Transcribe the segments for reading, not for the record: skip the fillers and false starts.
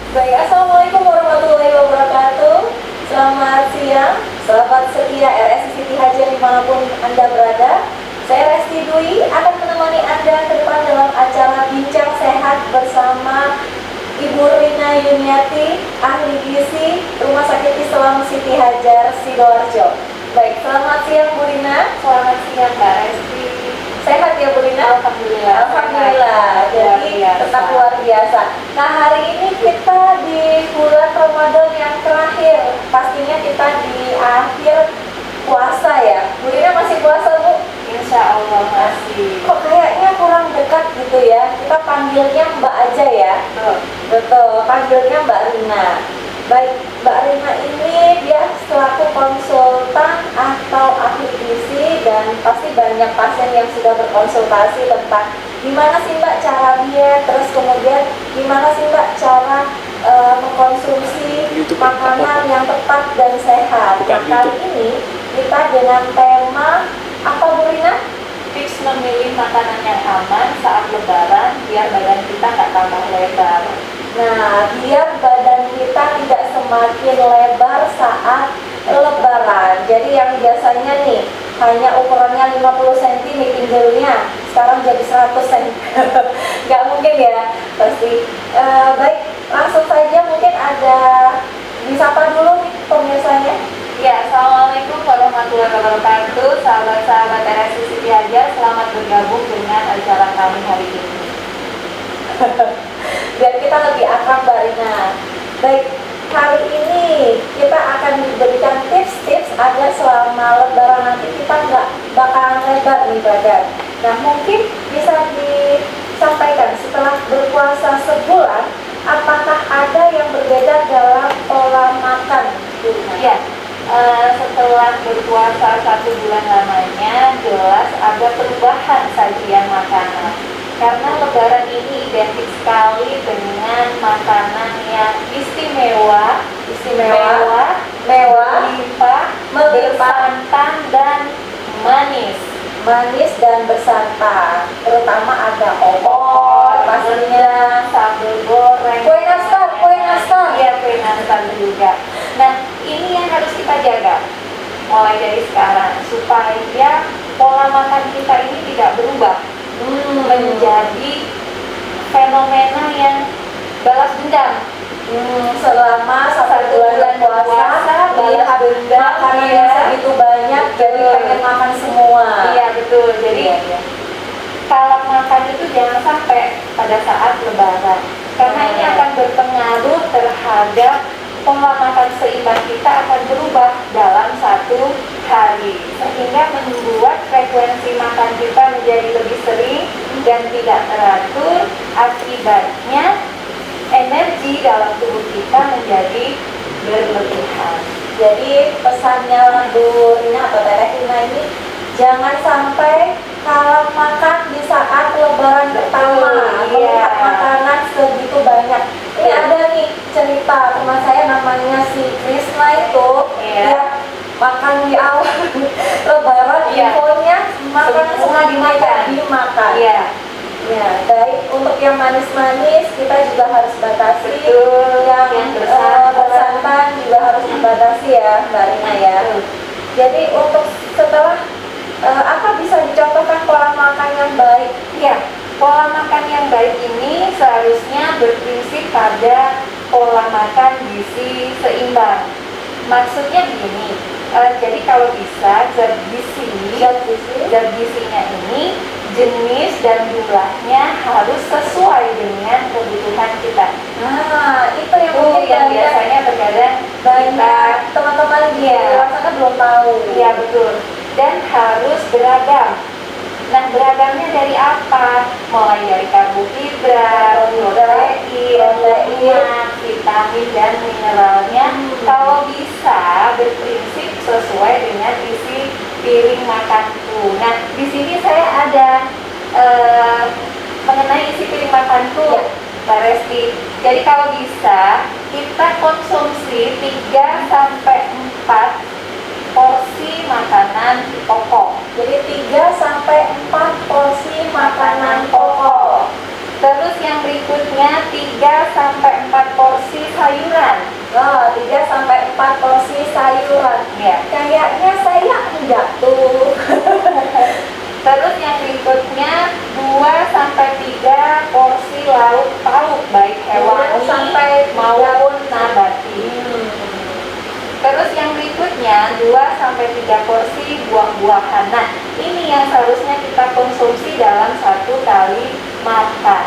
Baik, Assalamualaikum warahmatullahi wabarakatuh. Selamat siang, sahabat setia RSI Siti Hajar dimanapun Anda berada. Saya Resti Dwi akan menemani Anda ke depan dalam acara Bincang Sehat bersama Ibu Rina Yuniati, ahli gizi Rumah Sakit Islam Siti Hajar, Sidoarjo. Baik, selamat siang Bu Rina. Selamat siang Mbak Resti. Sehat ya Bu Rina? Alhamdulillah. Alhamdulillah. Jadi tetap luar biasa. Nah, hari ini kita di bulan Ramadan yang terakhir. Pastinya kita di akhir puasa ya. Bu Rina masih puasa Bu? Insya Allah masih. Kok kayaknya kurang dekat gitu ya? Kita panggilnya Mbak aja ya. Betul, panggilnya Mbak Rina. Baik, Mbak Rina ini dia selaku konsultan atau ahli gizi dan pasti banyak pasien yang sudah berkonsultasi tentang gimana sih Mbak cara diet, terus kemudian gimana sih Mbak cara mengkonsumsi makanan yang tepat dan sehat. Nah, kali ini kita dengan tema apa Bu Rina? Tips memilih makanan yang aman saat lebaran biar badan kita nggak tambah lebar. Nah, biar badan kita tidak semakin lebar saat lebaran. Jadi yang biasanya nih hanya ukurannya 50 cm nih pinggirnya, sekarang jadi 100 cm. Nggak mungkin ya, pasti. Baik, langsung saja mungkin ada disapa dulu nih pemirsanya. Ya, Assalamualaikum warahmatullahi wabarakatuh. Sahabat-sahabat RSI Siti Hajar, selamat bergabung dengan acara kami hari ini. Biar kita lebih akrab Mbak Rina. Baik, hari ini kita akan diberikan tips-tips agar selama lebaran nanti kita nggak bakalan lebar nih badan. Nah, mungkin bisa disampaikan setelah berpuasa sebulan, apakah ada yang berbeda dalam pola makan? Ya, setelah berpuasa 1 bulan lamanya, jelas ada perubahan sajian makanan. Karena lebaran ini identik sekali dengan makanan yang istimewa, melimpah, bersantan dan manis. Manis dan bersantan, terutama ada opor, pastinya sambal goreng, kue nastar. Iya, kue nastar juga. Nah, ini yang harus kita jaga mulai dari sekarang supaya pola makan kita ini tidak berubah menjadi fenomena yang balas dendam. Selama 1 bulan puasa balas dendam makanan yang segitu banyak, jadi pengen makan semua. Iya betul. Jadi kalau makan itu jangan sampai pada saat lebaran, karena ini akan berpengaruh terhadap pola makan seimbang kita akan berubah dalam 1 hari, sehingga membuat frekuensi makan kita menjadi lebih sering dan tidak teratur. Akibatnya energi dalam tubuh kita menjadi berlebihan. Jadi pesannya Bu Rina atau Teteh Rina ini, jangan sampai kalau makan di saat lebaran pertama melihat makanan segitu banyak. Ini ada nih cerita teman saya namanya si Krisna itu, dia makan di awal lebaran, infonya makanan semua dimakan. Ya, baik, untuk yang manis-manis kita juga harus batasi. Yang bersantan juga harus dibatasi ya Mbak Rina ya. Jadi untuk setelah apa bisa dicontohkan pola makan yang baik? Ya, pola makan yang baik ini seharusnya berprinsip pada pola makan gizi seimbang. Maksudnya begini, jadi kalau bisa zat gizinya ini jenis dan jumlahnya harus sesuai dengan kebutuhan kita. Nah, itu yang mungkin yang biasanya terkadang banyak teman-teman di luar sana belum tahu. Iya betul. Dan harus beragam. Nah, beragamnya dari apa? Mulai dari karbohidrat, protein, lemak, vitamin dan mineralnya. Kalau bisa berprinsip sesuai dengan isi piring makanku. Nah, di sini saya ada mengenai isi piring makanku, Mbak Resti. Jadi kalau bisa kita konsumsi 3-4 porsi makanan pokok. Jadi 3-4 porsi makanan pokok. Terus yang berikutnya 3-4 porsi sampai 3 porsi buah-buahan. Nah, ini yang seharusnya kita konsumsi dalam 1 kali makan.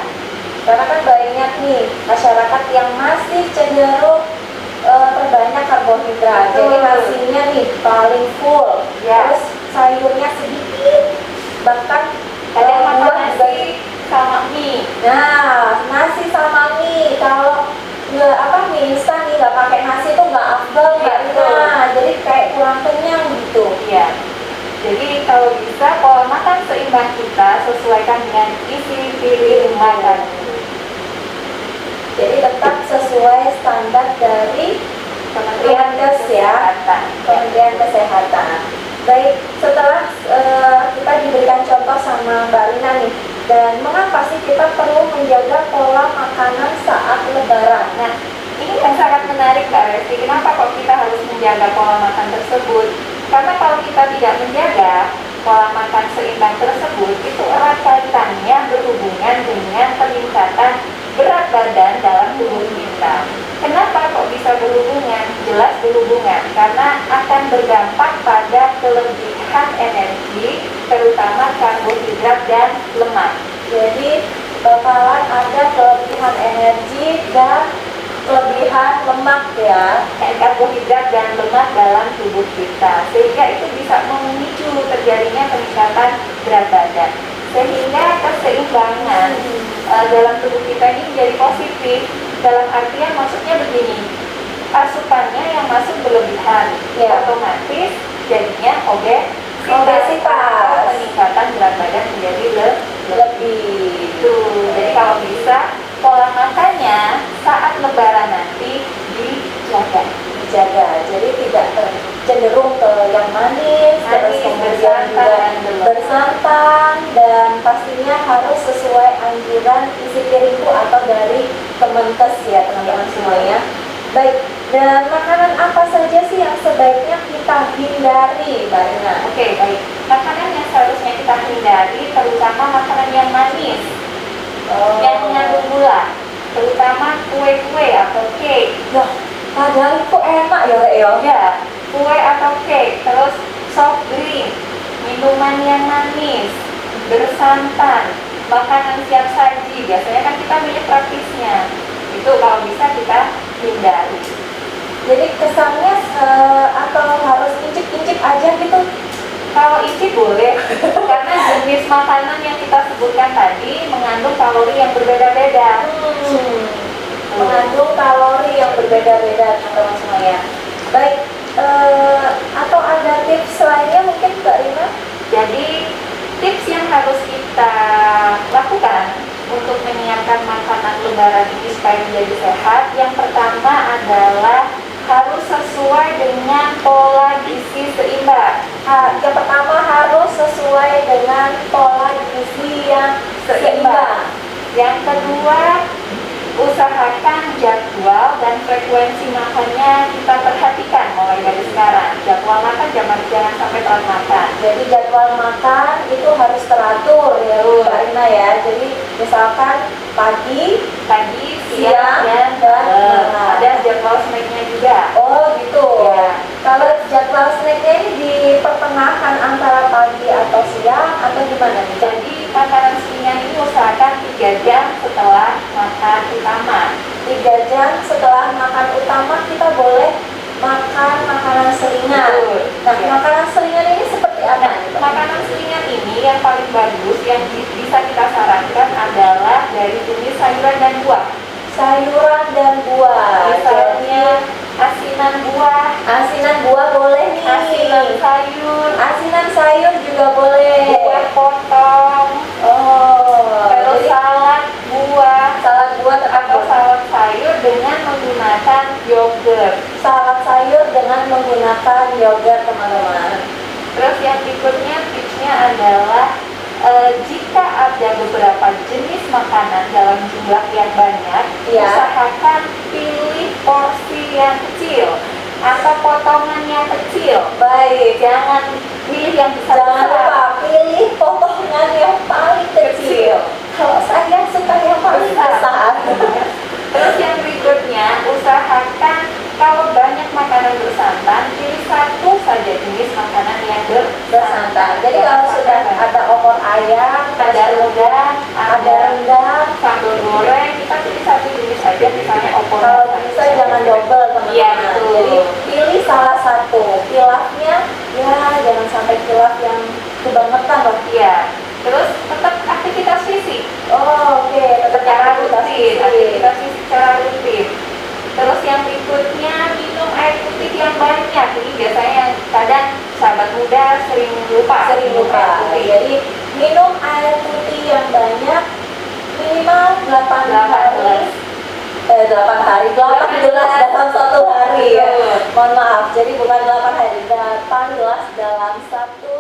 Karena kan banyak nih masyarakat yang masih cenderung perbanyak karbohidrat. Betul. Jadi nasinya nih paling full, Ya. terus sayurnya sedikit, bahkan Kadang makan buah juga. nasi sama mie. Nah, nasi sama mie, kalau nggak mie instan nih nggak pakai nasi tuh nggak afdal Iya, Mbak betul. Rina. Jadi kayak kurang kenyang gitu. Iya. Jadi kalau bisa pola makan seimbang kita sesuaikan dengan isi piring makan. Jadi tetap sesuai standar dari Kementerian Kes ya. Kesehatan. Kementerian Kesehatan. Baik, setelah kita diberikan contoh sama Mbak Rina nih, dan mengapa sih kita perlu menjaga pola makanan saat Lebaran? Nah, ini yang sangat menarik Mbak Resti. Kenapa kok kita harus menjaga pola makan tersebut? Karena kalau kita tidak menjaga pola makan seimbang tersebut, itu erat kaitannya berhubungan dengan peningkatan berat badan dalam tubuh kita. Kenapa kok bisa berhubungan? Jelas berhubungan, karena akan berdampak pada kelebihan energi, terutama karbohidrat dan lemak. Jadi bakalan ada kelebihan energi dan kelebihan lemak ya. Karbohidrat dan lemak dalam tubuh kita, sehingga itu bisa memicu terjadinya peningkatan berat badan, sehingga keseimbangan dalam tubuh kita ini menjadi positif. Dalam artian maksudnya begini, asupannya yang masuk berlebihan, Ya. otomatis jadinya Obesitas. peningkatan berat badan menjadi Lebih itu. Jadi kalau bisa pola makannya saat Lebaran nanti dijaga. jadi tidak cenderung ke yang manis, terus Manis, kemudian juga bersantan, bersantan, dan pastinya harus sesuai anjuran isi piringku atau dari Kemenkes ya teman-teman semuanya. Baik, dan makanan apa saja sih yang sebaiknya kita hindari, Mbak Rina? Oke, baik. Makanan yang seharusnya kita hindari, terutama makanan yang manis, yang mengandung gula, terutama kue-kue atau cake. Loh, padahal itu enak ya, Rek, ya? Ya, kue atau cake, terus soft drink, minuman yang manis, bersantan, makanan siap saji. Biasanya kan kita milih praktisnya. Itu kalau bisa kita hindari. Jadi kesannya atau harus incip-incip aja gitu? Kalau isi boleh, karena jenis makanan yang kita sebutkan tadi mengandung kalori yang berbeda-beda. Mengandung kalori yang berbeda-beda teman-teman semuanya. Baik, atau ada tips lainnya mungkin Mbak Rina? Jadi tips yang harus kita lakukan untuk menyiapkan makanan Lebaran ini supaya menjadi sehat, yang pertama adalah harus sesuai dengan pola gizi seimbang. Yang pertama harus sesuai dengan pola gizi yang seimbang. Yang kedua, usahakan jadwal dan frekuensi makannya kita perhatikan mulai dari sekarang. Jadwal makan jangan sampai telat makan. Jadi jadwal makan itu harus teratur ya Mbak Rina ya. Jadi misalkan pagi, siang, dan malam. ada jadwal snacknya juga. Oh gitu. Ya. Kalau jadwal snacknya ini di pertengahan antara pagi atau siang atau gimana nih? Jadi makanan ringan ini usahakan 3 jam setelah makan utama. 3 jam setelah makan utama kita boleh makan makanan seringan. Betul. Nah, Ya. makanan seringan ini seperti apa? Nah, makanan seringan ini yang paling bagus yang bisa kita sarankan adalah dari jenis sayuran dan buah. Sayuran dan buah. Misalnya asinan buah, Asinan buah boleh nih. asinan sayur, sayur juga boleh. buah potong, Oh, terus jadi salad buah, salad buah tetap atau boleh. salad sayur dengan menggunakan yogurt. Salad sayur dengan menggunakan yogurt teman-teman. Terus yang berikutnya tipsnya adalah jika ada beberapa jenis makanan dalam jumlah yang banyak, Ya. usahakan pilih porsi yang kecil atau potongan yang kecil. Baik. Jangan pilih yang besar. Jangan lupa pilih potongan yang paling kecil. Kalau saya suka yang paling besar. Terus yang berikutnya, usahakan kalau banyak makanan bersantan, pilih satu saja jenis Terus tetap aktivitas fisik Oh, oke, tetap secara aktivitas rutin, fisik. aktivitas fisik secara rutin. Terus yang berikutnya minum air putih yang banyak. Ini biasanya yang kadang sahabat muda sering lupa Sering minum lupa. air putih. Jadi minum air putih yang banyak minimal 8 hari. 8 hari, 18 dalam satu hari ya. Betul. Mohon maaf, jadi bukan 8 hari, 18 dalam satu